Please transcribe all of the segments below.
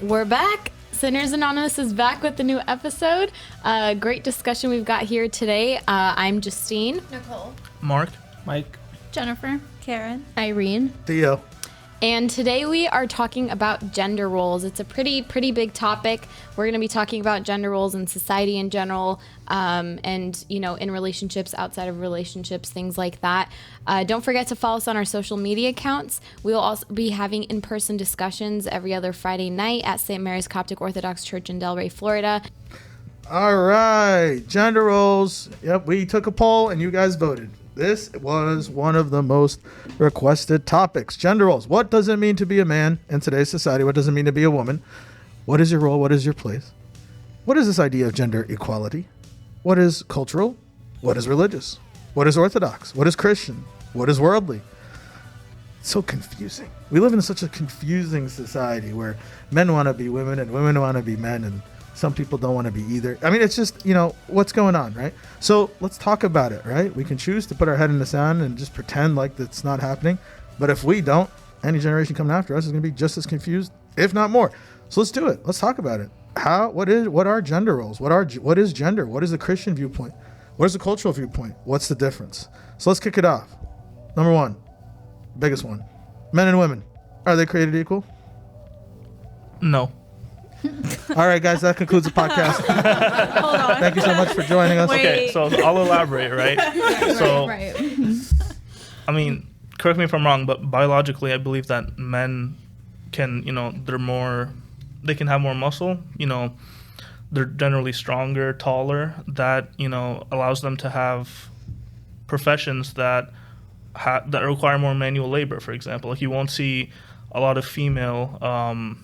We're back. Sinners Anonymous is back with a new episode. Great discussion we've got here today. I'm Justine. Nicole. Mark. Mike. Jennifer. Karen. Irene. Theo. And today we are talking about gender roles. It's a pretty big topic. We're going to be talking about gender roles in society in general, and in relationships, outside of relationships, things like that. Don't forget to follow us on our social media accounts. We will also be having in-person discussions every other Friday night at St. Mary's Coptic Orthodox Church in Delray, Florida. All right, gender roles. Yep, we took a poll and you guys voted. This was one of the most requested topics. Gender roles. What does it mean to be a man in today's society? What does it mean to be a woman? What is your role? What is your place? What is this idea of gender equality? What is cultural? What is religious? What is Orthodox? What is Christian? What is worldly? It's so confusing. We live in such a confusing society where men want to be women and women want to be men, and some people don't want to be either. I mean, it's just, what's going on, right? So let's talk about it, right? We can choose to put our head in the sand and just pretend like that's not happening. But if we don't, any generation coming after us is going to be just as confused, if not more. So let's do it. Let's talk about it. What are gender roles? What is gender? What is the Christian viewpoint? What is the cultural viewpoint? What's the difference? So let's kick it off. Number one, biggest one. Men and women, are they created equal? No. All right, guys, that concludes the podcast. Hold on. Thank you so much for joining us. Okay, so I'll elaborate, right? So, Right. I mean, correct me if I'm wrong, but biologically, I believe that men can, they can have more muscle. They're generally stronger, taller. That, allows them to have professions that require more manual labor, for example. Like, you won't see a lot of female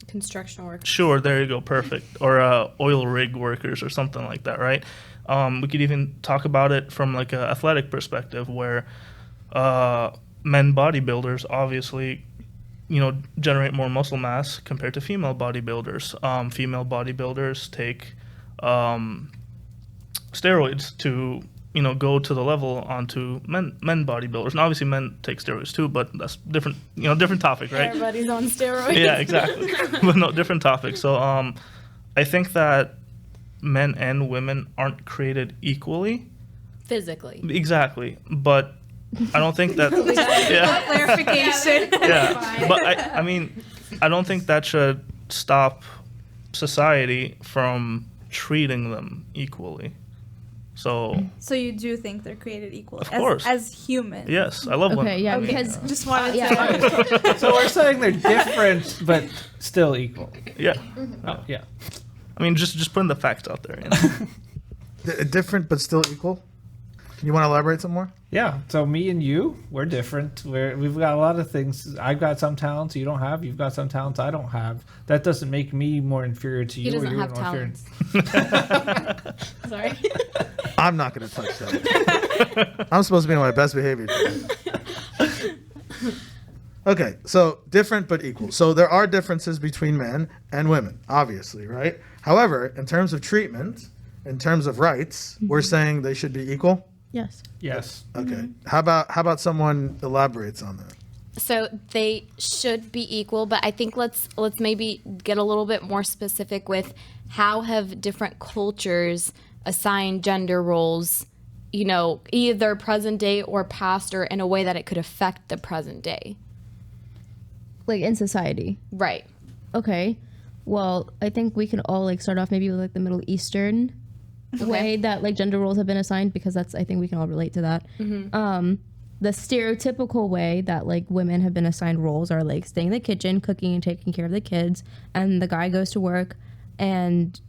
Construction work. Sure, there you go, perfect. Or oil rig workers or something like that, right? We could even talk about it from like an athletic perspective, where men bodybuilders obviously, generate more muscle mass compared to female bodybuilders. Female bodybuilders take steroids to go to the level onto men bodybuilders. And obviously men take steroids too, but that's different, different topic, right? Everybody's on steroids. Yeah, exactly. But no, different topic. So I think that men and women aren't created equally. Physically. Exactly. But I don't think that... Clarification. Yeah. But I mean, I don't think that should stop society from treating them equally. So you do think they're created equal? Of course. As humans? Yes, I love women. Okay, yeah, Okay, because just wanted yeah. So we're saying they're different, but still equal. Yeah. Oh, yeah. I mean, just putting the facts out there. Different but still equal. You want to elaborate some more? Yeah. So me and you, we're different. We've got a lot of things. I've got some talents you don't have. You've got some talents I don't have. That doesn't make me more inferior to you. He doesn't or have you're more talents. Sorry. I'm not going to touch that. I'm supposed to be on my best behavior today. Okay, so different but equal. So there are differences between men and women, obviously, right? However, in terms of treatment, in terms of rights, we're saying they should be equal? yes. Yes. Okay. How about someone elaborates on that? So they should be equal, but I think let's maybe get a little bit more specific with how have different cultures assigned gender roles, either present day or past, or in a way that it could affect the present day. Like in society. Right. Okay. Well, I think we can all start off maybe with the Middle Eastern way that gender roles have been assigned, because I think we can all relate to that. Mm-hmm. The stereotypical way that women have been assigned roles are staying in the kitchen, cooking and taking care of the kids, and the guy goes to work and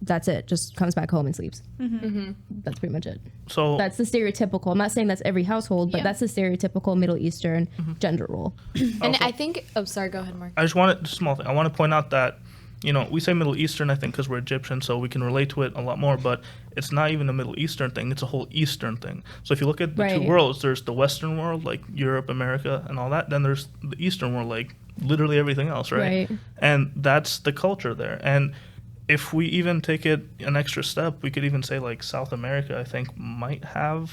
that's it, just comes back home and sleeps. Mm-hmm. Mm-hmm. That's pretty much it. So that's the stereotypical. I'm not saying that's every household, but that's the stereotypical Middle Eastern gender role. And I think sorry, go ahead, Mark. I just want a small thing. I want to point out that we say Middle Eastern, I think, because we're Egyptian, so we can relate to it a lot more, but it's not even a Middle Eastern thing. It's a whole Eastern thing. So if you look at the two worlds, there's the Western world, like Europe, America, and all that. Then there's the Eastern world, like literally everything else, right? And that's the culture there. And if we even take it an extra step, we could even say, South America, I think, might have...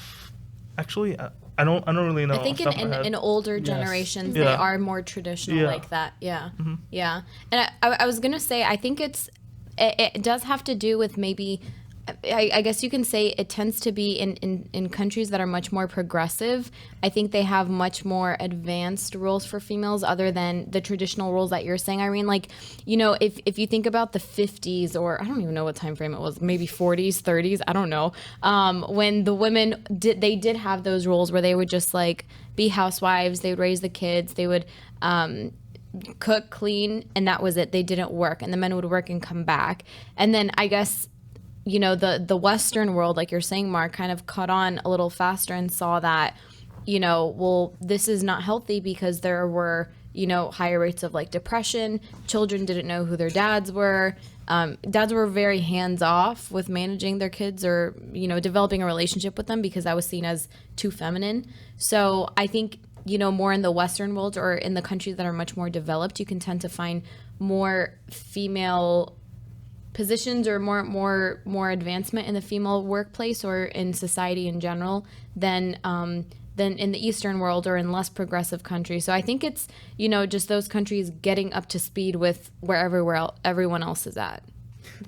Actually, I don't really know. I think off the top of my head. in older Yes. generations, they Yeah. are more traditional Yeah. like that. Yeah. Yeah. And I was going to say, I think it does have to do with maybe, I guess you can say it tends to be in countries that are much more progressive. I think they have much more advanced rules for females other than the traditional rules that you're saying, Irene. Like, you know, if you think about the 50s, or I don't even know what time frame it was, maybe 40s, 30s, I don't know. When the women did have those rules where they would just like be housewives, they would raise the kids, they would cook, clean, and that was it. They didn't work, and the men would work and come back. And then I guess, you know, the Western world, like you're saying, Mark, kind of caught on a little faster and saw that, you know, well, this is not healthy because there were, you know, higher rates of like depression. Children didn't know who their dads were. Dads were very hands off with managing their kids or, you know, developing a relationship with them because that was seen as too feminine. So I think, you know, more in the Western world or in the countries that are much more developed, you can tend to find more female positions or more advancement in the female workplace or in society in general than in the Eastern world or in less progressive countries. So I think it's, you know, just those countries getting up to speed with where everyone else is at.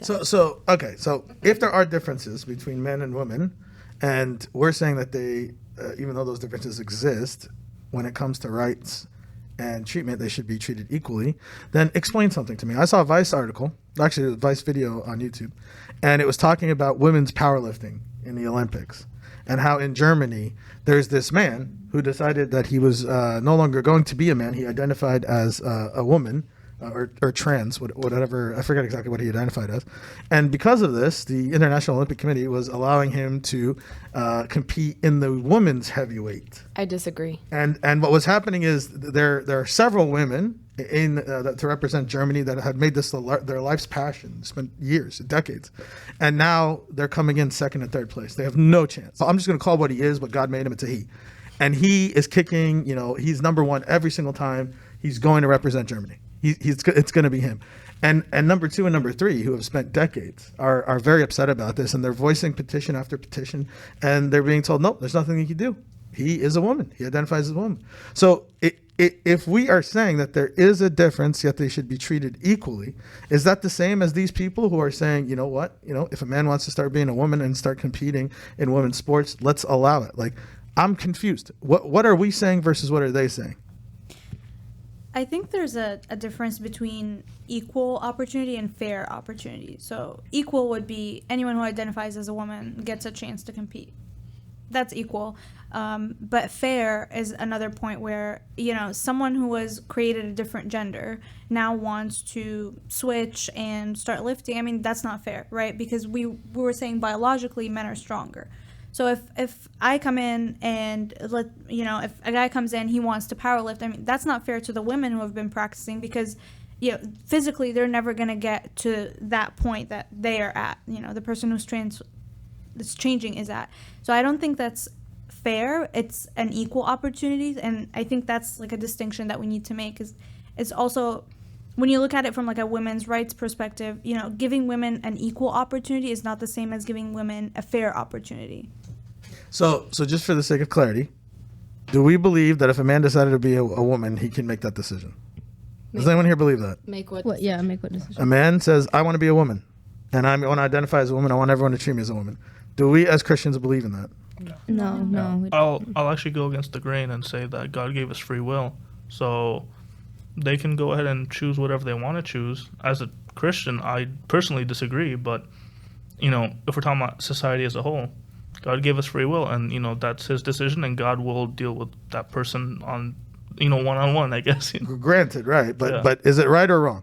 So okay. So if there are differences between men and women, and we're saying that they, even though those differences exist, when it comes to rights and treatment, they should be treated equally, then explain something to me. I saw a Vice article, actually a Vice video on YouTube, and it was talking about women's powerlifting in the Olympics and how in Germany there's this man who decided that he was no longer going to be a man. He identified as a woman or trans, whatever. I forget exactly what he identified as. And because of this, the International Olympic Committee was allowing him to compete in the women's heavyweight. I disagree. And what was happening is there are several women to represent Germany that had made this their life's passion, spent years, decades, and now they're coming in second and third place. They have no chance. I'm just going to call what he is, but God made him. It's a he, and he is kicking. You know, he's number one every single time. He's going to represent Germany. It's going to be him. And number two and number three, who have spent decades, are very upset about this, and they're voicing petition after petition, and they're being told, nope, there's nothing you can do. He is a woman. He identifies as a woman. So if we are saying that there is a difference, yet they should be treated equally, is that the same as these people who are saying, you know what, if a man wants to start being a woman and start competing in women's sports, let's allow it? Like, I'm confused. What are we saying versus what are they saying? I think there's a difference between equal opportunity and fair opportunity. So equal would be anyone who identifies as a woman gets a chance to compete. That's equal. But fair is another point where, someone who was created a different gender now wants to switch and start lifting. I mean, that's not fair, right? Because we were saying biologically men are stronger. So if I come in and if a guy comes in, he wants to powerlift, I mean, that's not fair to the women who have been practicing because, physically they're never going to get to that point that they are at, the person that's changing is at. So I don't think that's fair. It's an equal opportunity. And I think that's like a distinction that we need to make is it's also, when you look at it from like a women's rights perspective, giving women an equal opportunity is not the same as giving women a fair opportunity. So just for the sake of clarity, do we believe that if a man decided to be a woman, he can make that decision? Does anyone here believe that? Make what? Make what decision? A man says, I want to be a woman, and I want to identify as a woman. I want everyone to treat me as a woman. Do we as Christians believe in that? No. I'll actually go against the grain and say that God gave us free will. So they can go ahead and choose whatever they want to choose. As a Christian, I personally disagree, but, if we're talking about society as a whole, God gave us free will, and, that's his decision, and God will deal with that person on, one-on-one, I guess. Granted, right. But is it right or wrong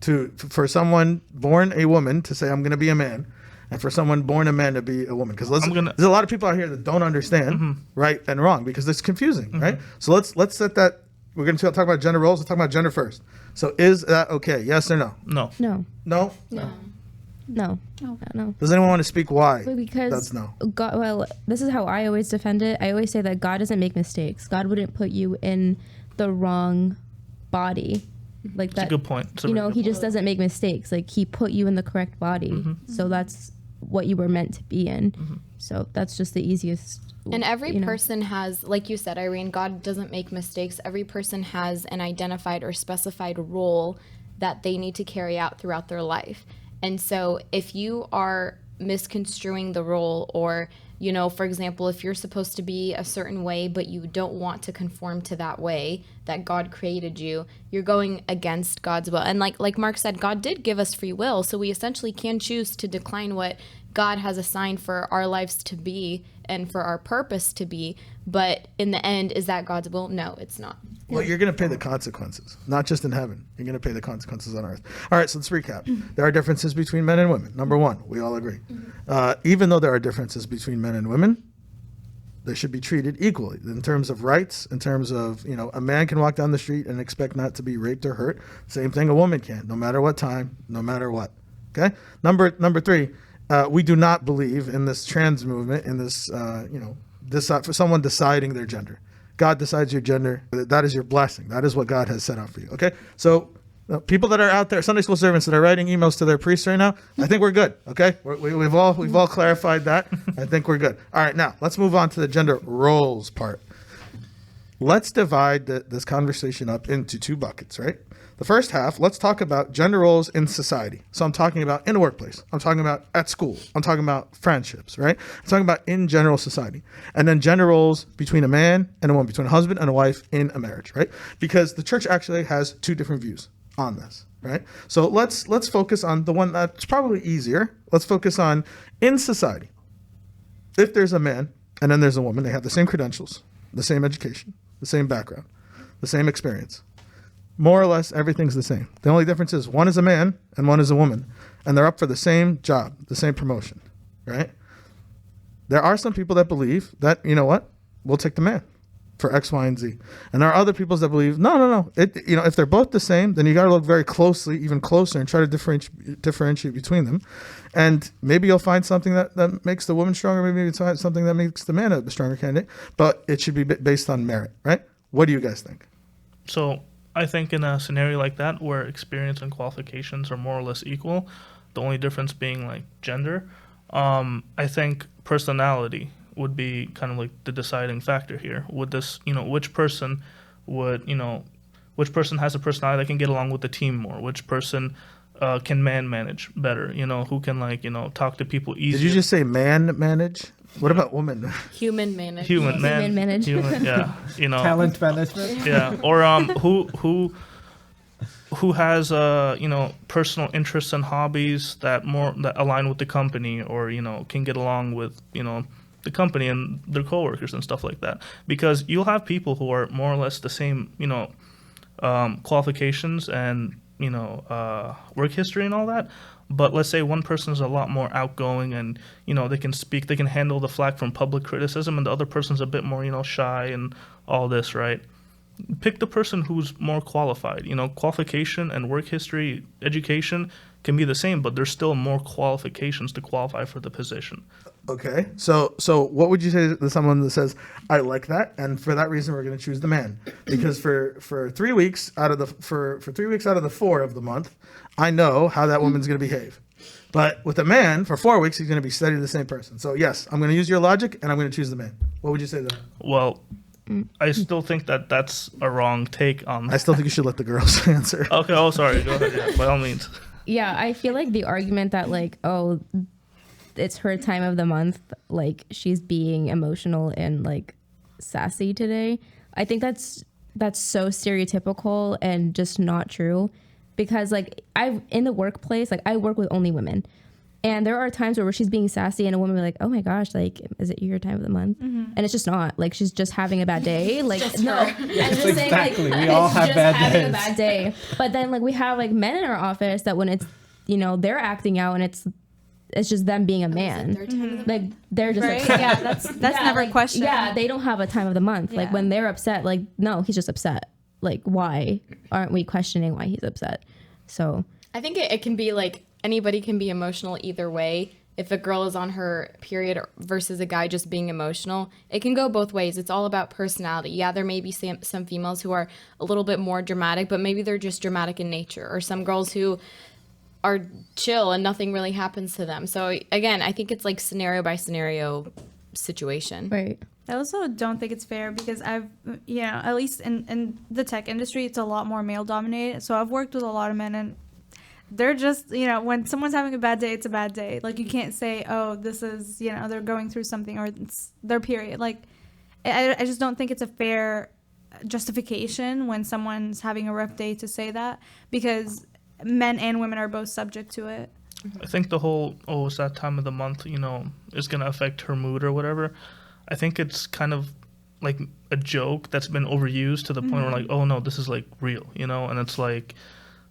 for someone born a woman to say, I'm going to be a man, and for someone born a man to be a woman? Because there's a lot of people out here that don't understand right and wrong because it's confusing, right? So let's set that. We're going to talk about gender roles. Let's talk about gender first. So is that okay? Yes or no? No. No. No? No. Does anyone want to speak why? Because that's no. God, well, this is how I always defend it. I always say that God doesn't make mistakes. God wouldn't put you in the wrong body. Like that. That's a good point. He just doesn't make mistakes. Like he put you in the correct body. So that's what you were meant to be in. So that's just the easiest. And every you know. person has, like you said, Irene, God doesn't make mistakes. Every person has an identified or specified role that they need to carry out throughout their life. And so if you are misconstruing the role, or, you know, for example, if you're supposed to be a certain way, but you don't want to conform to that way that God created you, you're going against God's will. And like Mark said, God did give us free will. So we essentially can choose to decline what God has assigned for our lives to be and for our purpose to be. But in the end, is that God's will? No, it's not. Well, you're going to pay the consequences, not just in heaven. You're going to pay the consequences on earth. All right, so let's recap. There are differences between men and women. Number one, we all agree. Even though there are differences between men and women, they should be treated equally in terms of rights, in terms of, you know, a man can walk down the street and expect not to be raped or hurt. Same thing a woman can, no matter what time, no matter what. Okay? Number three, we do not believe in this trans movement, in this, for someone deciding their gender. God decides your gender. That is your blessing. That is what God has set out for you. Okay? So people that are out there, Sunday school servants that are writing emails to their priests right now, I think we're good. Okay? We've all clarified that. I think we're good. All right, now let's move on to the gender roles part. Let's divide this conversation up into two buckets, right? The first half, let's talk about gender roles in society. So I'm talking about in the workplace. I'm talking about at school. I'm talking about friendships, right? I'm talking about in general society. And then gender roles between a man and a woman, between a husband and a wife in a marriage, right? Because the church actually has two different views on this, right? So let's focus on the one that's probably easier. Let's focus on in society. If there's a man and then there's a woman, they have the same credentials, the same education, the same background, the same experience. More or less, everything's the same. The only difference is one is a man and one is a woman, and they're up for the same job, the same promotion, right? There are some people that believe that, you know what, we'll take the man for X, Y, and Z. And there are other people that believe, no. If they're both the same, then you got to look very closely, even closer, and try to differentiate between them. And maybe you'll find something that makes the woman stronger, maybe it's something that makes the man a stronger candidate, but it should be based on merit, right? What do you guys think? So I think in a scenario like that where experience and qualifications are more or less equal, the only difference being like gender, I think personality would be kind of like the deciding factor here. Would this, which person has a personality that can get along with the team more? Which person can manage better? Who can talk to people easier? Did you just say man manage? What about woman? Human manage. Human manage. Yeah. Talent management. Yeah. Or who has personal interests and hobbies that align with the company, or can get along with the company and their coworkers and stuff like that. Because you'll have people who are more or less the same qualifications and work history and all that. But let's say one person is a lot more outgoing and, they can speak, they can handle the flack from public criticism, and the other person's a bit more, shy and all this, right? Pick the person who's more qualified. Qualification and work history, education can be the same, but there's still more qualifications to qualify for the position. Okay. So what would you say to someone that says, I like that, and for that reason we're going to choose the man? Because for 3 weeks out of the 4 of the month, I know how that woman's going to behave. But with a man, for 4 weeks, he's going to be steady the same person. So yes, I'm going to use your logic, and I'm going to choose the man. What would you say to that? Well, I still think that's a wrong take on that. I still think you should let the girls answer. Okay. Oh, sorry. Go ahead. Yeah, by all means. Yeah, I feel like the argument that it's her time of the month, like she's being emotional and like sassy today, I think that's so stereotypical and just not true. Because in the workplace, I work with only women, and there are times where she's being sassy and a woman will be like, oh my gosh, is it your time of the month? Mm-hmm. And it's just not, she's just having a bad day. No, yes, exactly. We all have bad days. A bad day. But then we have men in our office that when it's, they're acting out and it's just them being a man. Mm-hmm. They're just right? upset. Yeah, that's never questioned. Yeah, they don't have a time of the month. Yeah. When they're upset, no, he's just upset. Why aren't we questioning why he's upset? So I think it can be anybody can be emotional either way. If a girl is on her period versus a guy just being emotional, it can go both ways. It's all about personality. Yeah, there may be some females who are a little bit more dramatic, but maybe they're just dramatic in nature. Or some girls who are chill and nothing really happens to them. So again, I think it's like scenario by scenario situation. Right. I also don't think it's fair because I've, at least in the tech industry, it's a lot more male dominated. So I've worked with a lot of men, and they're just, when someone's having a bad day, it's a bad day. Like, you can't say, oh, this is, they're going through something or it's their period. Like, I just don't think it's a fair justification when someone's having a rough day to say that, because men and women are both subject to it. I think the whole, it's that time of the month, is going to affect her mood or whatever. I think it's kind of like a joke that's been overused to the point where like, oh no, this is like real, and it's like,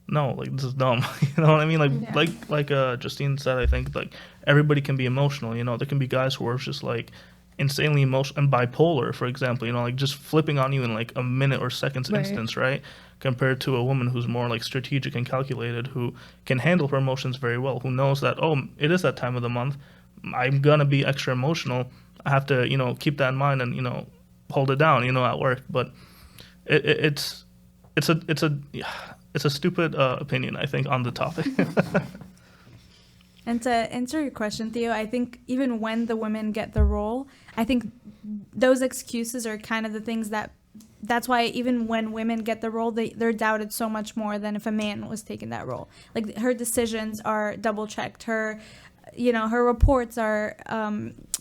no, like this is dumb. You know what I mean? Like Justine said, I think like everybody can be emotional. There can be guys who are just like insanely emotional and bipolar, for example. Like just flipping on you in like a minute or seconds instance, right? Compared to a woman who's more like strategic and calculated, who can handle her emotions very well, who knows that it is that time of the month. I'm gonna be extra emotional. I have to keep that in mind and hold it down at work. But it's a stupid opinion, I think, on the topic. And to answer your question, Theo, I think even when the women get the role, I think those excuses are kind of the things that's why even when women get the role, they're doubted so much more than if a man was taking that role. Like, her decisions are double checked. Her reports are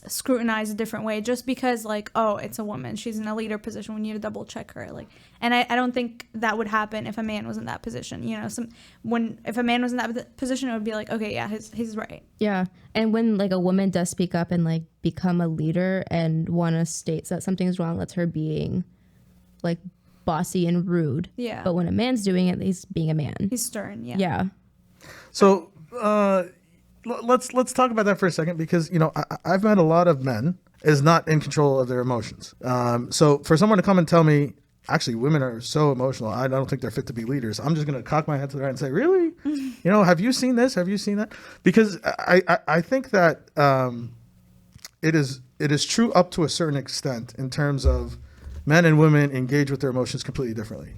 scrutinized a different way, just because like, oh, it's a woman, she's in a leader position, we need to double check her. Like, and I don't think that would happen if a man was in that position. If a man was in that position, it would be like, okay, yeah, he's right. Yeah. And when like a woman does speak up and like become a leader and want to state that something is wrong, that's her being like bossy and rude. Yeah. But when a man's doing it, he's being a man. He's stern. Yeah. Yeah. So let's talk about that for a second, because I've met a lot of men is not in control of their emotions. So for someone to come and tell me, actually, women are so emotional, I don't think they're fit to be leaders, I'm just going to cock my head to the right and say, really? Have you seen this? Have you seen that? Because I think that it is true up to a certain extent in terms of men and women engage with their emotions completely differently.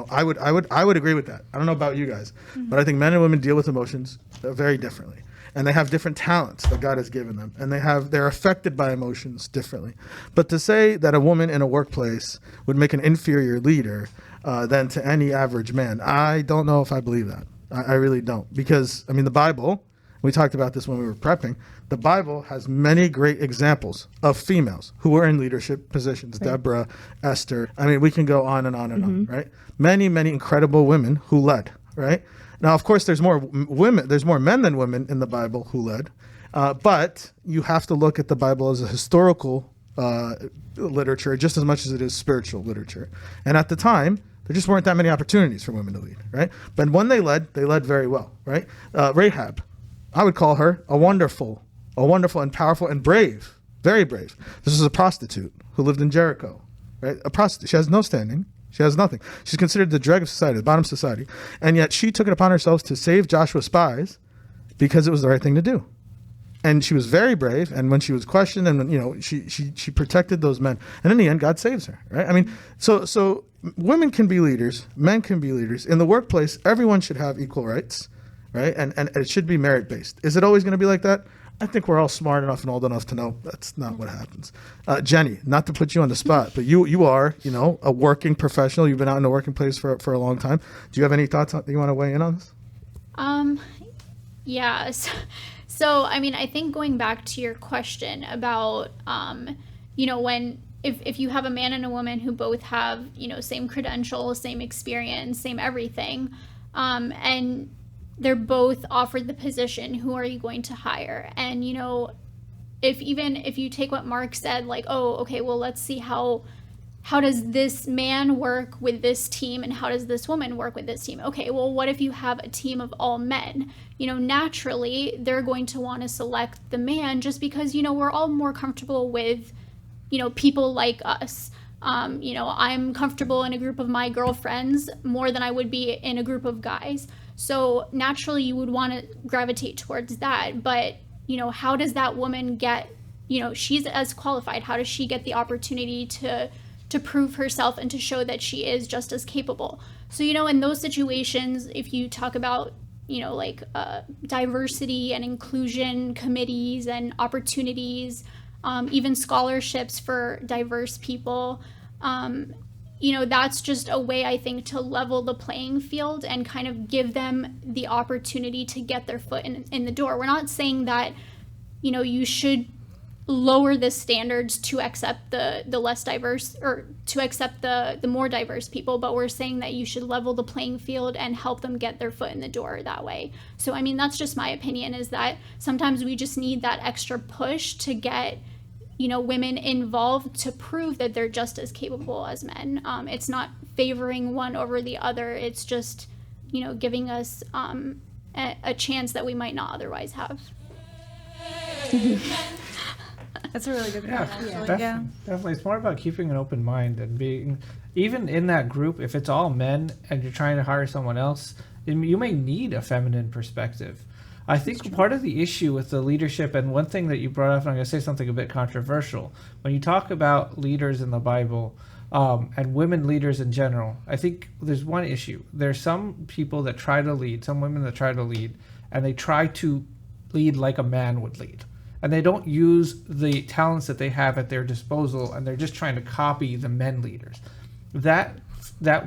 I would agree with that. I don't know about you guys, but I think men and women deal with emotions very differently. And they have different talents that God has given them, and they're affected by emotions differently. But to say that a woman in a workplace would make an inferior leader than to any average man, I don't know if I believe that. I really don't. Because, the Bible, we talked about this when we were prepping, the Bible has many great examples of females who were in leadership positions. Right. Deborah, Esther. We can go on and on and on, right? Many, many incredible women who led, right? Now, of course, there's more men than women in the Bible who led, but you have to look at the Bible as a historical literature just as much as it is spiritual literature. And at the time, there just weren't that many opportunities for women to lead, right? But when they led very well, right? Rahab, I would call her a wonderful and powerful and brave, very brave. This is a prostitute who lived in Jericho, right? A prostitute. She has no standing. She has nothing. She's considered the dreg of society, the bottom of society. And yet she took it upon herself to save Joshua's spies because it was the right thing to do. And she was very brave. And when she was questioned, and she protected those men. And in the end, God saves her, right? So women can be leaders, men can be leaders. In the workplace, everyone should have equal rights, right? And it should be merit-based. Is it always going to be like that? I think we're all smart enough and old enough to know that's not what happens. Jenny, not to put you on the spot, but you are, a working professional. You've been out in the working place for a long time. Do you have any thoughts that you want to weigh in on this? Yeah. So I think going back to your question about, if you have a man and a woman who both have, same credentials, same experience, same everything, and they're both offered the position, who are you going to hire? And, if you take what Mark said, like, oh, okay, well, let's see how does this man work with this team and how does this woman work with this team? Okay, well, what if you have a team of all men? Naturally, they're going to want to select the man just because, we're all more comfortable with, people like us. I'm comfortable in a group of my girlfriends more than I would be in a group of guys. So naturally you would want to gravitate towards that. But, how does that woman get, she's as qualified. How does she get the opportunity to prove herself and to show that she is just as capable? So, in those situations, if you talk about, like diversity and inclusion committees and opportunities, even scholarships for diverse people. That's just a way, I think, to level the playing field and kind of give them the opportunity to get their foot in the door. We're not saying that, you should lower the standards to accept the less diverse, or to accept the more diverse people, but we're saying that you should level the playing field and help them get their foot in the door that way. So, I mean, that's just my opinion, is that sometimes we just need that extra push to get women involved to prove that they're just as capable as men. It's not favoring one over the other. It's just, giving us a chance that we might not otherwise have. That's a really good point. Actually. Definitely. It's more about keeping an open mind and being, even in that group, if it's all men and you're trying to hire someone else, you may need a feminine perspective. I think part of the issue with the leadership, and one thing that you brought up, and I'm going to say something a bit controversial, when you talk about leaders in the Bible and women leaders in general, I think there's one issue. There's some people that try to lead, some women that try to lead, and they try to lead like a man would lead. And they don't use the talents that they have at their disposal, and they're just trying to copy the men leaders. That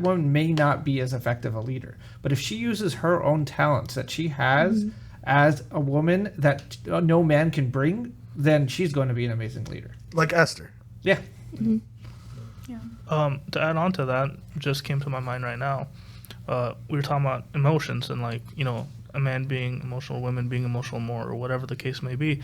one may not be as effective a leader. But if she uses her own talents that she has as a woman that no man can bring, then she's going to be an amazing leader. Like Esther. Yeah. Yeah. To add on to that, just came to my mind right now. We were talking about emotions and a man being emotional, women being emotional more, or whatever the case may be.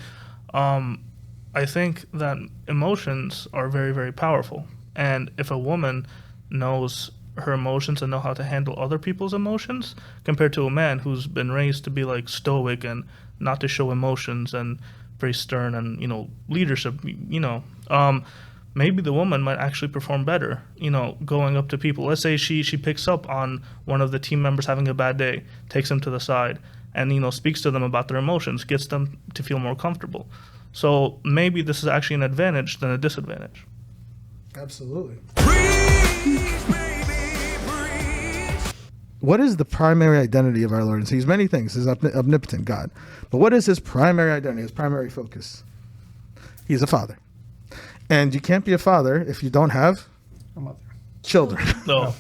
I think that emotions are very, very powerful. And if a woman knows her emotions and know how to handle other people's emotions, compared to a man who's been raised to be stoic and not to show emotions and very stern and, leadership, maybe the woman might actually perform better, going up to people. Let's say she picks up on one of the team members having a bad day, takes them to the side, and speaks to them about their emotions, gets them to feel more comfortable. So maybe this is actually an advantage than a disadvantage. Absolutely. What is the primary identity of our Lord? And He's many things. He's omnipotent God. But what is His primary identity, His primary focus? He's a father. And you can't be a father if you don't have A mother. children. No.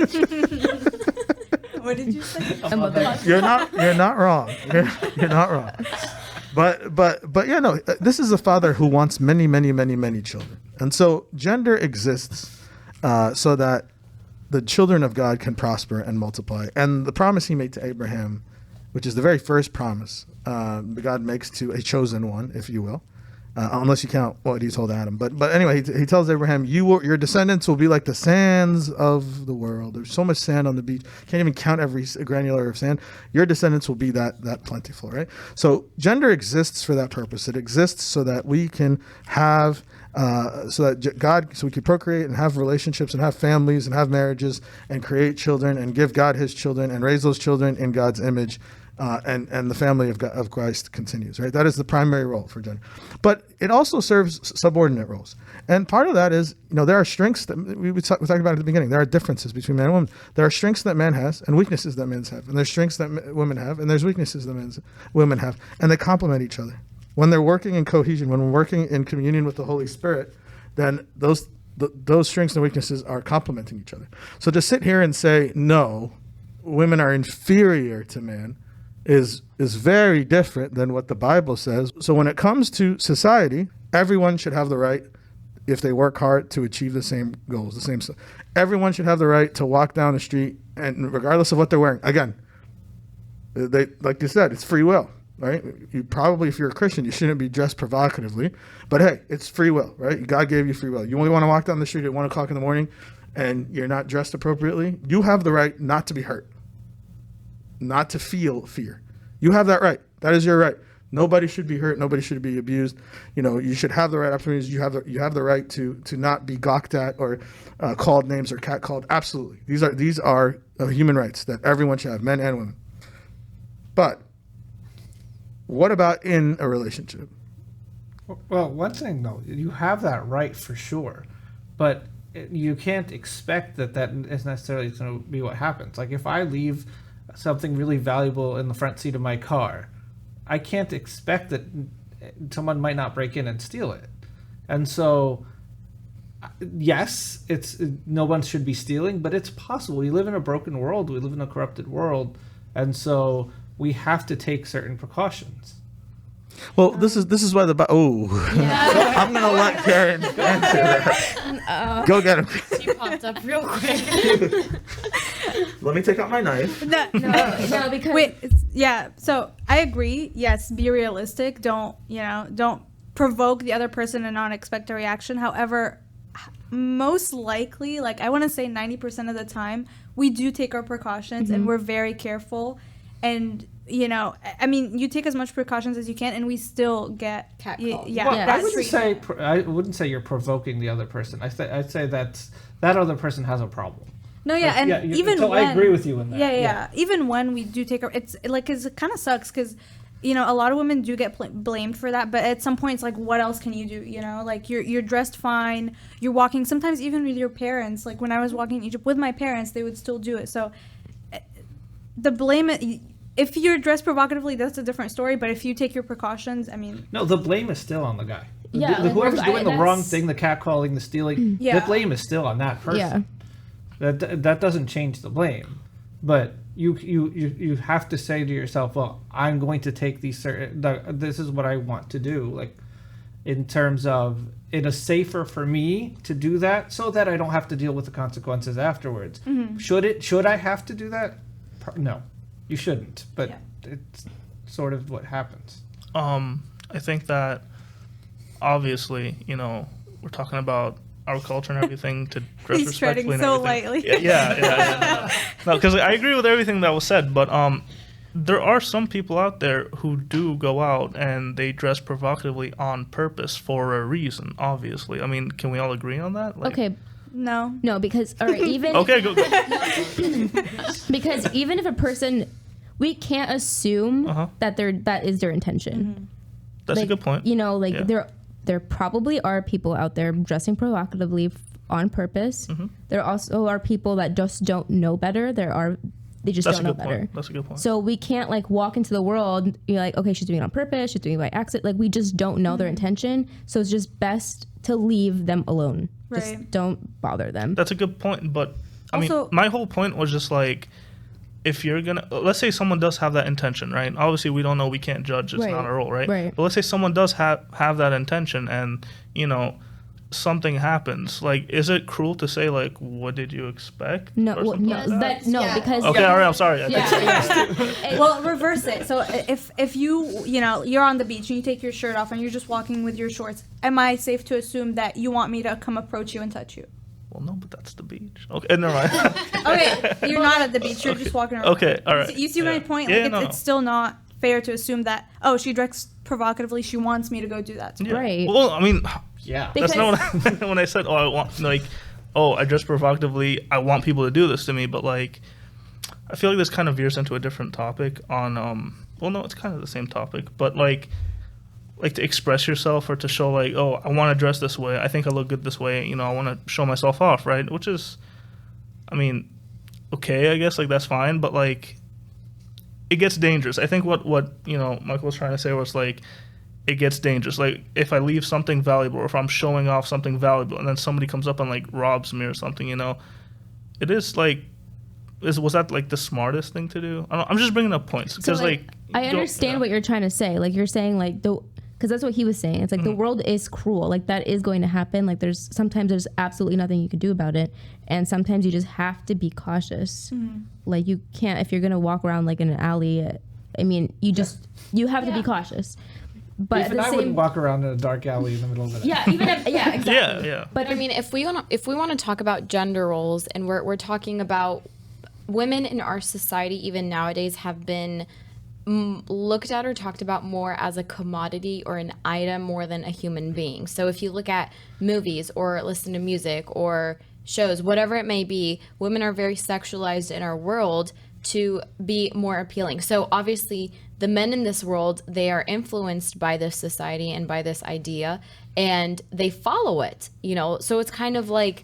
What did you say? A mother. You're not wrong. You're not wrong. But yeah, no, this is a father who wants many, many, many, many children. And so gender exists so that the children of God can prosper and multiply. And the promise He made to Abraham, which is the very first promise God makes to a chosen one, if you will, unless you count what He told Adam. But anyway, he tells Abraham, your descendants will be like the sands of the world. There's so much sand on the beach. Can't even count every granular of sand. Your descendants will be that plentiful, right? So gender exists for that purpose. It exists so that we can have, so we can procreate and have relationships and have families and have marriages and create children and give God His children and raise those children in God's image. And the family of Christ continues, right? That is the primary role for gender. But it also serves subordinate roles. And part of that is, there are strengths that we talked about at the beginning. There are differences between man and woman. There are strengths that man has and weaknesses that men have. And there's strengths that women have and there's weaknesses that women have. And they complement each other. When they're working in cohesion, when we're working in communion with the Holy Spirit, then those strengths and weaknesses are complementing each other. So to sit here and say, no, women are inferior to man, is very different than what the Bible says. So when it comes to society, everyone should have the right, if they work hard, to achieve the same goals, the same stuff. Everyone should have the right to walk down the street, and regardless of what they're wearing. Again, they, like you said, it's free will, right? You probably, if you're a Christian, you shouldn't be dressed provocatively. But hey, it's free will, right? God gave you free will. You only want to walk down the street at 1 o'clock in the morning and you're not dressed appropriately. You have the right not to be hurt, not to feel fear. You have that right. That is your right. Nobody should be hurt. Nobody should be abused. You should have the right opportunities. You have the right to not be gawked at or called names or catcalled. Absolutely. These are human rights that everyone should have, men and women. But what about in a relationship? Well, one thing though, you have that right for sure, but you can't expect that is necessarily going to be what happens. Like if I leave something really valuable in the front seat of my car, I can't expect that someone might not break in and steal it. And so, yes, no one should be stealing, but it's possible. We live in a broken world. We live in a corrupted world. And so we have to take certain precautions. Well, this is why I'm gonna let Karen answer that. Go get him. She popped up real quick. Let me take out my knife. No, No, because wait, yeah. So I agree. Yes, be realistic. Don't provoke the other person and not expect a reaction. However, most likely, like I want to say 90% of the time, we do take our precautions and we're very careful. And I mean, you take as much precautions as you can, and we still get catcalled. Yeah, Well, that's I wouldn't say you're provoking the other person. I'd say that other person has a problem. No, yeah, and even so when, I agree with you in that. Yeah. Even when we do take our, it's like it kind of sucks because a lot of women do get blamed for that, but at some point it's like, what else can you do? Like you're dressed fine, you're walking. Sometimes even with your parents, like when I was walking in Egypt with my parents, they would still do it. So the blame. If you're dressed provocatively, that's a different story. But if you take your precautions, I mean... No, the blame is still on the guy. Yeah, Whoever's doing the wrong thing, the catcalling, the stealing, Yeah. the blame is still on that person. Yeah. That doesn't change the blame. But you have to say to yourself, well, I'm going to take these this is what I want to do. Like, in terms of, it is safer for me to do that so that I don't have to deal with the consequences afterwards. Mm-hmm. Should I have to do that? No. You shouldn't, but it's sort of what happens. I think that obviously, we're talking about our culture and everything to dress He's respectfully and treading so everything. lightly. Yeah. No, because I agree with everything that was said, but there are some people out there who do go out and they dress provocatively on purpose for a reason, obviously. I mean, can we all agree on that? Like, okay. No, because all right, even Okay, go. because even if a person, we can't assume that is their intention. Mm-hmm. That's a good point. There probably are people out there dressing provocatively on purpose. Mm-hmm. There also are people that just don't know better. They just don't know better. That's a good point. So we can't like walk into the world, you're like, okay, she's doing it on purpose, she's doing it by accident. Like we just don't know their intention. So it's just best to leave them alone. Right. Just don't bother them. That's a good point, but I mean, Also- my whole point was just like, if you're gonna, let's say someone does have that intention, right? Obviously, we don't know, we can't judge, it's not our role, right? Right. But let's say someone does have that intention, and something happens. Like, is it cruel to say like, what did you expect? No, or something like that? because Okay, all right, I'm sorry. Well, reverse it. So if you're on the beach and you take your shirt off and you're just walking with your shorts, am I safe to assume that you want me to come approach you and touch you? Well, no, but that's the beach. Okay, never mind. Okay, you're not at the beach. You're just walking around. Okay, all right. You see my point? Yeah, Like it's still not fair to assume that she dressed provocatively. She wants me to go do that. Yeah. Right. Well, I mean, Yeah. that's not when I said, I want, like, I dress provocatively, I want people to do this to me, but like, I feel like this kind of veers into a different topic on, well, no, it's kind of the same topic, but like to express yourself or to show like, I want to dress this way, I think I look good this way, I want to show myself off, right? Which is, I mean, okay, I guess, like, that's fine, but like, it gets dangerous. I think what Michael was trying to say was like, it gets dangerous. Like, if I leave something valuable, or if I'm showing off something valuable, and then somebody comes up and like robs me or something, it is like, was that like the smartest thing to do? I'm just bringing up points because I understand what you're trying to say. Like you're saying like because that's what he was saying. It's like the world is cruel. Like that is going to happen. Like sometimes there's absolutely nothing you can do about it, and sometimes you just have to be cautious. Mm-hmm. Like you can't, if you're gonna walk around like in an alley. I mean, you have to be cautious. But even I wouldn't walk around in a dark alley in the middle of the night. Yeah, exactly. Yeah. But I mean, if we want to talk about gender roles, and we're talking about women in our society, even nowadays, have been looked at or talked about more as a commodity or an item more than a human being. So if you look at movies or listen to music or shows, whatever it may be, women are very sexualized in our world to be more appealing. So obviously the men in this world, they are influenced by this society and by this idea, and they follow it, So it's kind of like,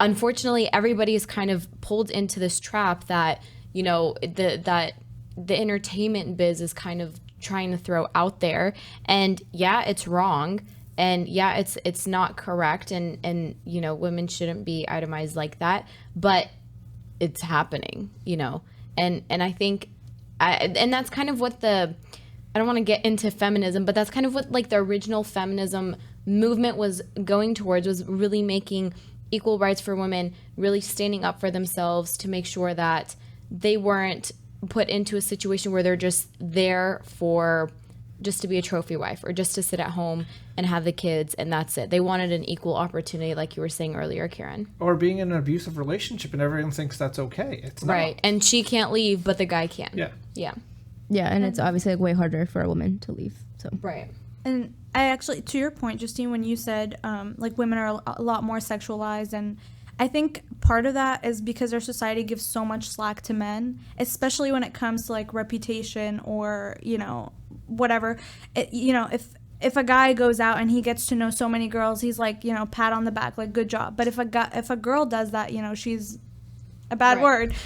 unfortunately, everybody is kind of pulled into this trap that, that the entertainment biz is kind of trying to throw out there. And yeah, it's wrong. And yeah, it's not correct. And women shouldn't be itemized like that, but it's happening, and I think, and that's kind of what I don't want to get into feminism, but that's kind of what like the original feminism movement was going towards, was really making equal rights for women, really standing up for themselves to make sure that they weren't put into a situation where they're just there just to be a trophy wife or just to sit at home and have the kids and that's it. They wanted an equal opportunity, like you were saying earlier, Karen. Or being in an abusive relationship and everyone thinks that's okay. It's not. Right. And she can't leave, but the guy can. Yeah. Yeah. Yeah, and it's obviously like way harder for a woman to leave. So Right. And I actually, to your point, Justine, when you said like women are a lot more sexualized, and I think part of that is because our society gives so much slack to men, especially when it comes to like reputation or, whatever. If a guy goes out and he gets to know so many girls, he's like, pat on the back, like good job. But if a girl does that, she's a bad word.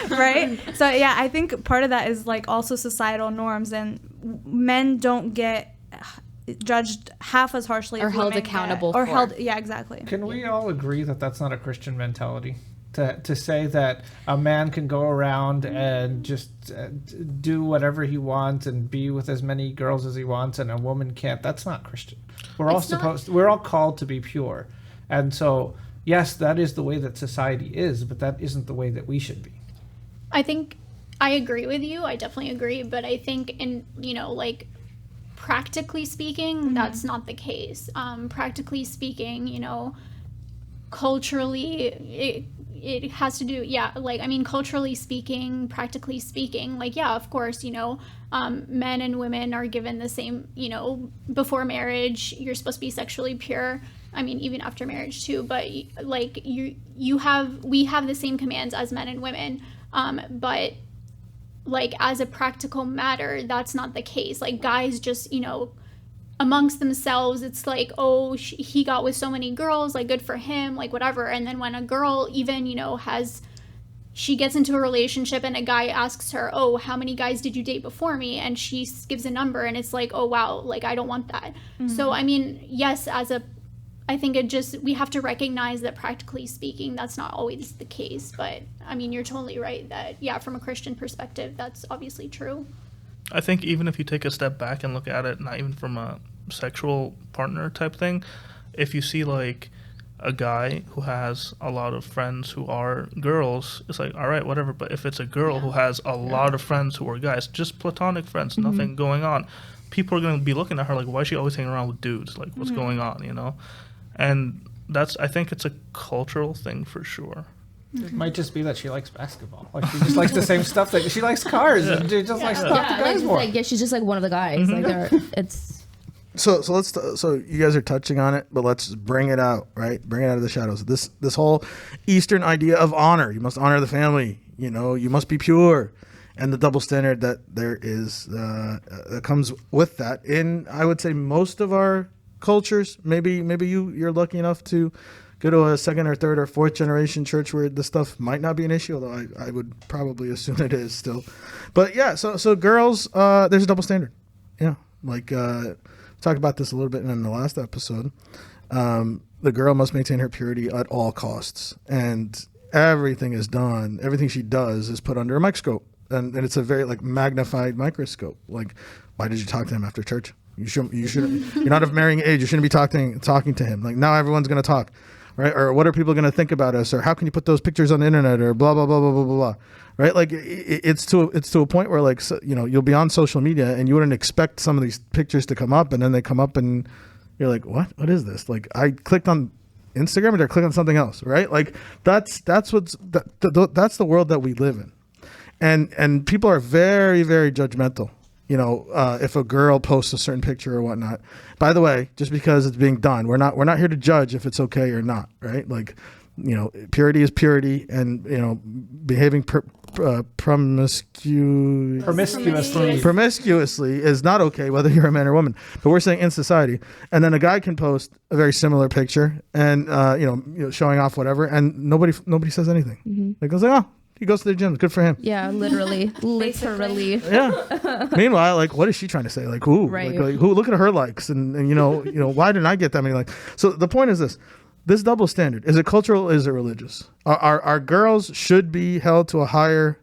Right? So yeah, I think part of that is like also societal norms, and men don't get judged half as harshly Or as held women accountable get. Or for. held, yeah, exactly. Can we all agree that that's not a Christian mentality? To say that a man can go around and just do whatever he wants and be with as many girls as he wants, and a woman can't, that's not Christian. We're all called to be pure. And so, yes, that is the way that society is, but that isn't the way that we should be. I think I agree with you. I definitely agree. But I think like practically speaking, that's not the case. Practically speaking, culturally, it has to do, culturally speaking, practically speaking, of course, men and women are given the same, before marriage, you're supposed to be sexually pure. I mean, even after marriage too, but like we have the same commands as men and women. But like as a practical matter, that's not the case. Like guys just, amongst themselves, it's like, oh, he got with so many girls, like good for him, like whatever. And then when a girl even, she gets into a relationship and a guy asks her, oh, how many guys did you date before me? And she gives a number, and it's like, oh, wow, like I don't want that. So, I mean, yes, I think we have to recognize that practically speaking, that's not always the case. But I mean, you're totally right that, yeah, from a Christian perspective, that's obviously true. I think even if you take a step back and look at it, not even from a sexual partner type thing, if you see like a guy who has a lot of friends who are girls, it's like, all right, whatever. But if it's a girl who has a lot of friends who are guys, just platonic friends, nothing going on, people are going to be looking at her like, why is she always hanging around with dudes? Like, what's going on, And I think it's a cultural thing for sure. It might just be that she likes basketball. Like she just likes the same stuff. That she likes cars and she just likes to talk to guys more. She's just like one of the guys. Like it's. So so you guys are touching on it, but let's bring it out, right? Bring it out of the shadows. This whole Eastern idea of honor. You must honor the family. You must be pure, and the double standard that there is that comes with that. In I would say most of our cultures, maybe you're lucky enough to go to a second or third or fourth generation church where this stuff might not be an issue, although I would probably assume it is still. But yeah, so girls, there's a double standard. Yeah, like talked about this a little bit in the last episode. The girl must maintain her purity at all costs, and everything she does is put under a microscope, and it's a very like magnified microscope. Like, why did you talk to him after church? You should. You're not of marrying age. You shouldn't be talking to him. Like now, everyone's gonna talk. Right? Or what are people going to think about us? Or how can you put those pictures on the internet? Or blah, blah, blah, blah, blah, blah, blah. Right? Like it's to a point where like, you'll be on social media and you wouldn't expect some of these pictures to come up, and then they come up and you're like, what is this? Like I clicked on Instagram and I clicked on something else. Right? Like that's the world that we live in. And people are very, very judgmental. If a girl posts a certain picture or whatnot. By the way, just because it's being done, we're not here to judge if it's okay or not, right? Like, purity is purity, and behaving promiscuously is not okay, whether you're a man or woman. But we're saying in society, and then a guy can post a very similar picture and showing off whatever, and nobody says anything. Like it's like, oh, He goes to the gym. Good for him. Yeah, literally. Literally. Yeah. Meanwhile, like, what is she trying to say? Like, who? Right. Like, who? Look at her likes, and you know, why didn't I get that many likes? So the point is this: this double standard, is it cultural? Is it religious? Our girls should be held to a higher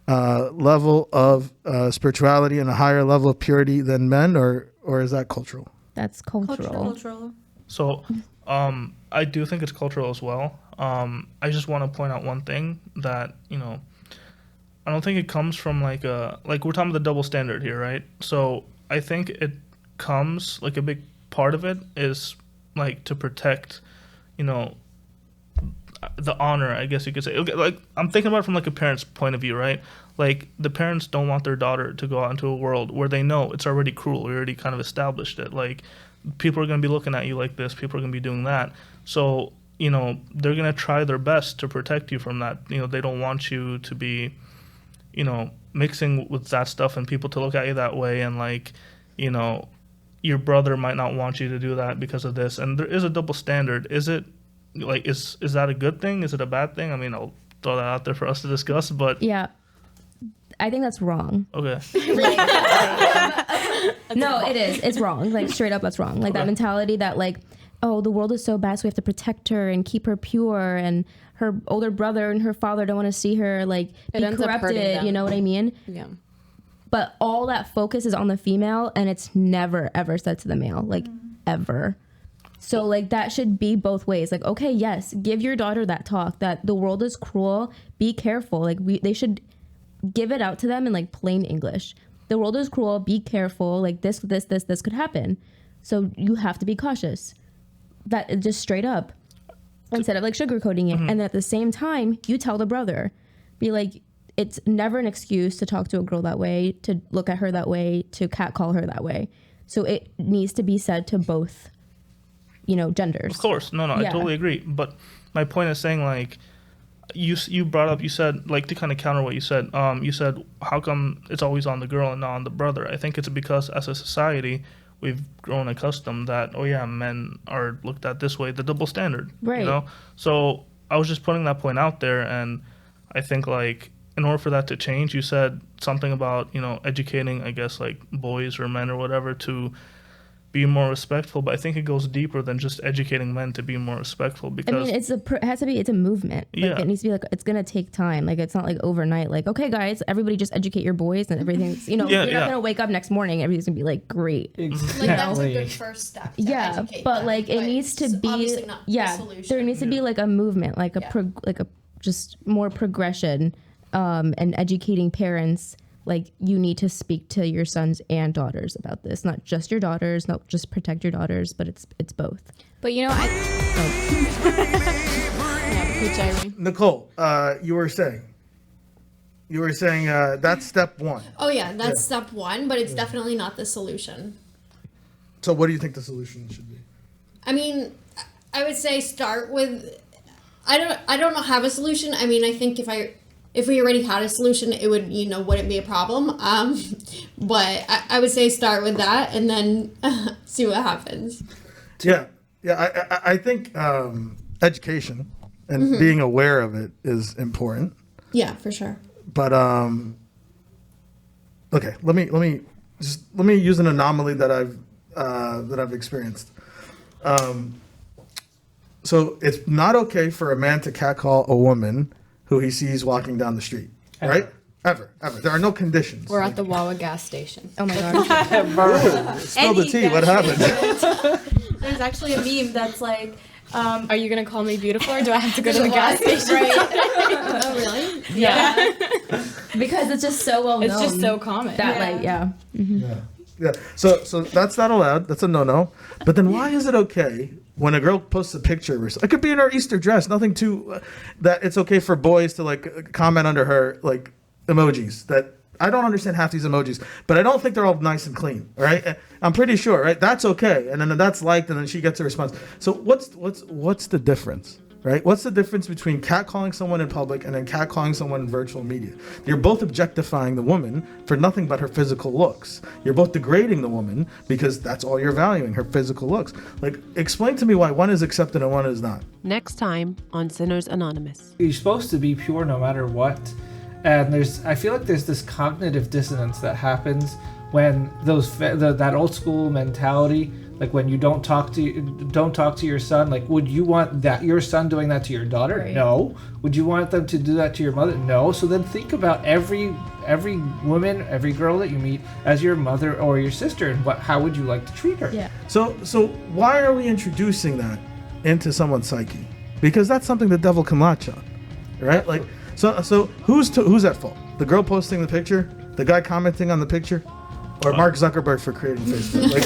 level of spirituality and a higher level of purity than men, or is that cultural? That's cultural. Cultural. So, I do think it's cultural as well. I just want to point out one thing that, I don't think it comes from like we're talking about the double standard here, right? So I think it comes, like, a big part of it is like to protect, the honor, I guess you could say. Okay, like, I'm thinking about it from like a parent's point of view, right? Like, the parents don't want their daughter to go out into a world where they know it's already cruel. We already kind of established it. Like, people are going to be looking at you like this. People are going to be doing that. So, they're going to try their best to protect you from that. They don't want you to be, mixing with that stuff and people to look at you that way. And, like, your brother might not want you to do that because of this. And there is a double standard. Is it, like, is that a good thing? Is it a bad thing? I mean, I'll throw that out there for us to discuss, but... Yeah. I think that's wrong. Okay. No, it is. It's wrong. Like, straight up, that's wrong. Like, that mentality that, like, oh, the world is so bad, so we have to protect her and keep her pure, and her older brother and her father don't want to see her, like, be corrupted, you know what I mean? Yeah. But all that focus is on the female, and it's never, ever said to the male, like, ever. So, like, that should be both ways. Like, okay, yes, give your daughter that talk, that the world is cruel, be careful. Like, they should give it out to them in, like, plain English. The world is cruel, be careful, like, this could happen. So you have to be cautious. That just straight up, instead of, like, sugarcoating it. And at the same time, you tell the brother, be like, it's never an excuse to talk to a girl that way, to look at her that way, to catcall her that way. So it needs to be said to both, genders. Of course. No, I totally agree. But my point is saying, like, you brought up, you said, like, to kind of counter what you said, how come it's always on the girl and not on the brother? I think it's because as a society, we've grown accustomed that, oh yeah, men are looked at this way, the double standard, right? So I was just putting that point out there, and I think, like, in order for that to change, you said something about, educating, I guess, like, boys or men or whatever to be more respectful, but I think it goes deeper than just educating men to be more respectful, because I mean, it's a movement. Like, it needs to be, like, it's gonna take time. Like, it's not like overnight. Like, okay, guys, everybody just educate your boys and everything's, you're not gonna wake up next morning, everything's gonna be like great. Like, that's a good first step. To educate but them, like, it needs to be, obviously not the solution. there needs to be, like, a movement, like a just more progression, and educating parents. Like, you need to speak to your sons and daughters about this. Not just your daughters, not just protect your daughters, but it's both. But Nicole, you were saying that's step one. Oh yeah, that's step one, but it's definitely not the solution. So what do you think the solution should be? I mean, I would say start with. I don't have a solution. I mean, I think if we already had a solution, it would, wouldn't be a problem. But I would say start with that and then see what happens. Yeah. I think education and being aware of it is important. Yeah, for sure. But okay, let me use an anomaly that I've experienced. So it's not okay for a man to catcall a woman who he sees walking down the street, right? Ever. There are no conditions. We're at the Wawa gas station. Oh my god. Spill the tea. What happened? There's actually a meme that's like, Are you gonna call me beautiful, or do I have to go to the gas station? Right. Oh, really? Yeah. Because it's just so well known. It's just so common. That Yeah. So that's not allowed. That's a no-no. But then why is it okay when a girl posts a picture of herself? It could be in her Easter dress. Nothing too that it's okay for boys to, like, comment under her, like, emojis. That I don't understand half these emojis, but I don't think they're all nice and clean. Right? I'm pretty sure. Right? That's okay. And then that's liked, and then she gets a response. So what's the difference? Right? What's the difference between catcalling someone in public and then catcalling someone in virtual media? You're both objectifying the woman for nothing but her physical looks. You're both degrading the woman because that's all you're valuing, her physical looks. Like, explain to me why one is accepted and one is not. Next time on Sinners Anonymous. You're supposed to be pure no matter what. And I feel like there's this cognitive dissonance that happens when that old school mentality, like when you don't talk to your son, like would you want that your son doing that to your daughter? Right. No. Would you want them to do that to your mother? No. So then think about every woman, every girl that you meet as your mother or your sister, and how would you like to treat her? Yeah. So why are we introducing that into someone's psyche? Because that's something the devil can latch on, right? Like, so who's at fault? The girl posting the picture, the guy commenting on the picture, or Mark Zuckerberg for creating Facebook? Like,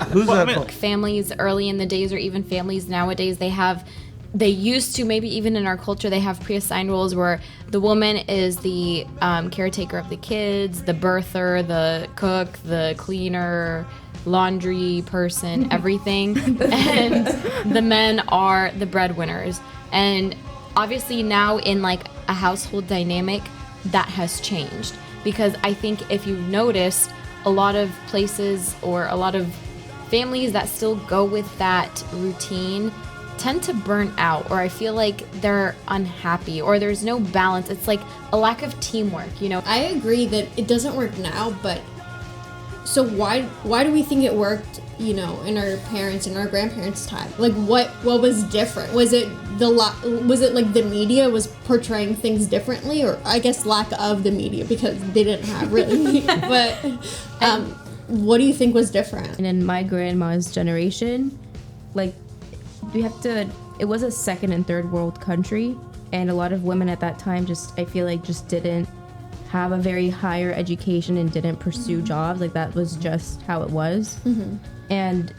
who's at fault? Families early in the days, or even families nowadays, they used to, maybe even in our culture, they have pre-assigned roles where the woman is the caretaker of the kids, the birther, the cook, the cleaner, laundry person, everything, and the men are the breadwinners. And obviously now in like a household dynamic, that has changed, because I think if you've noticed, a lot of places or a lot of families that still go with that routine tend to burn out, or I feel like they're unhappy, or there's no balance. It's like a lack of teamwork, you know? I agree that it doesn't work now, but so why do we think it worked, you know, in our parents and our grandparents' time? Like what was different? Was it like the media was portraying things differently, or I guess lack of the media, because they didn't have really but what do you think was different? And in my grandma's generation, like it was a second and third world country, and a lot of women at that time I feel like didn't have a very higher education and didn't pursue jobs. Like that was just how it was. And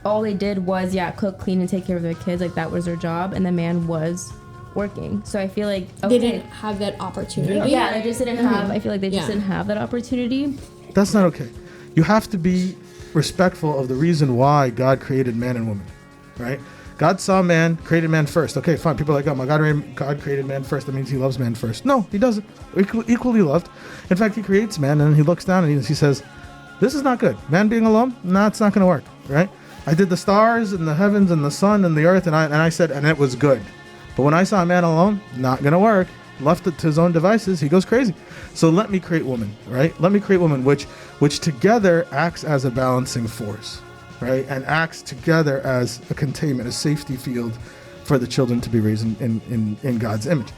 all they did was cook, clean, and take care of their kids. Like that was their job, and the man was working. So I feel like they didn't have that opportunity. They just didn't have. I feel like they just didn't have that opportunity. That's not okay. You have to be respectful of the reason why God created man and woman, right? God saw man, created man first. Okay, fine. People are like, oh my God created man first. That means he loves man first. No, he doesn't. Equally loved. In fact, he creates man, and then he looks down and he says, this is not good. Man being alone, no, it's not going to work, right? I did the stars and the heavens and the sun and the earth, and I said, and it was good. But when I saw a man alone, not going to work. Left it to his own devices, he goes crazy. So let me create woman, right? Let me create woman, which together acts as a balancing force, right? And acts together as a containment, a safety field for the children to be raised in God's image.